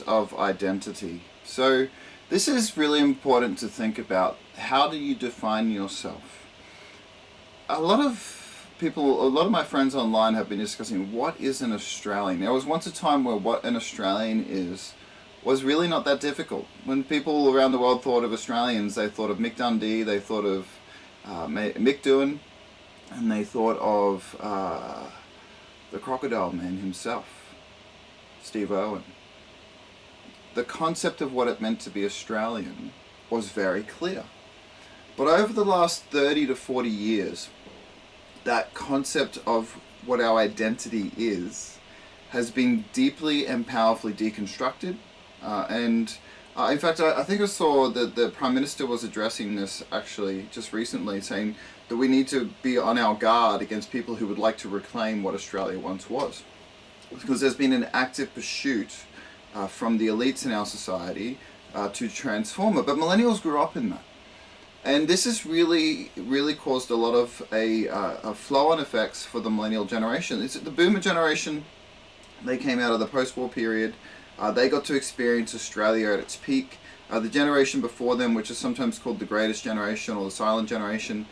concept of identity. So this is really important to think about. How do you define yourself? A lot of my friends online have been discussing what is an Australian. There was once a time where what an Australian is was really not that difficult. When people around the world thought of Australians, they thought of Mick Dundee, they thought of Mick Doohan, and they thought of the Crocodile Man himself, Steve Irwin. The concept of what it meant to be Australian was very clear. But over the last 30 to 40 years, that concept of what our identity is has been deeply and powerfully deconstructed. In fact, I think I saw that the Prime Minister was addressing this actually just recently, saying that we need to be on our guard against people who would like to reclaim what Australia once was. Because there's been an active pursuit from the elites in our society to transform it. But millennials grew up in that. And this has really caused a lot of a flow-on effects for the millennial generation. It's the boomer generation. They came out of the post-war period. They got to experience Australia at its peak. The generation before them, which is sometimes called the greatest generation or the silent generation,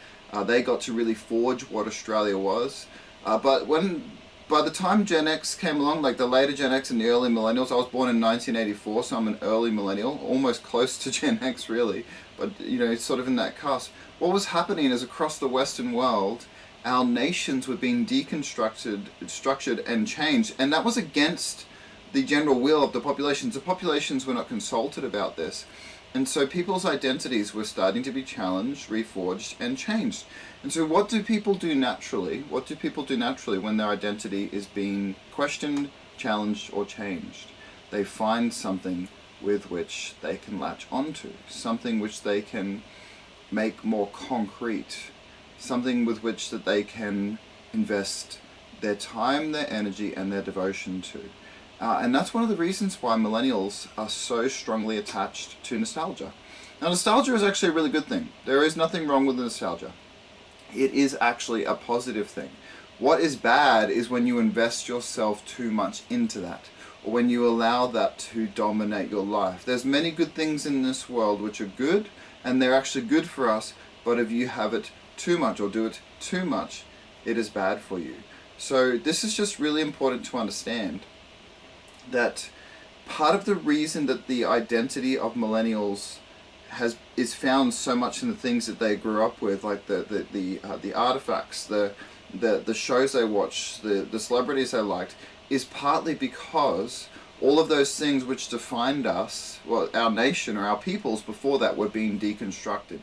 they got to really forge what Australia was. But by the time Gen X came along, like the later Gen X and the early millennials, I was born in 1984, so I'm an early millennial, almost close to Gen X really, but it's sort of in that cusp. What was happening is across the Western world, our nations were being deconstructed, structured and changed, and that was against the general will of the populations. The populations were not consulted about this. And so people's identities were starting to be challenged, reforged, and changed. And so what do people do naturally? What do people do naturally when their identity is being questioned, challenged, or changed? They find something with which they can latch onto, something which they can make more concrete, something with which that they can invest their time, their energy, and their devotion to. And that's one of the reasons why millennials are so strongly attached to nostalgia. Now, nostalgia is actually a really good thing. There is nothing wrong with nostalgia. It is actually a positive thing. What is bad is when you invest yourself too much into that, or when you allow that to dominate your life. There's many good things in this world which are good, and they're actually good for us, but if you have it too much or do it too much, it is bad for you. So this is just really important to understand, that part of the reason that the identity of millennials is found so much in the things that they grew up with, like the artifacts, the shows they watched, the celebrities they liked, is partly because all of those things which defined us, well, our nation or our peoples before that, were being deconstructed.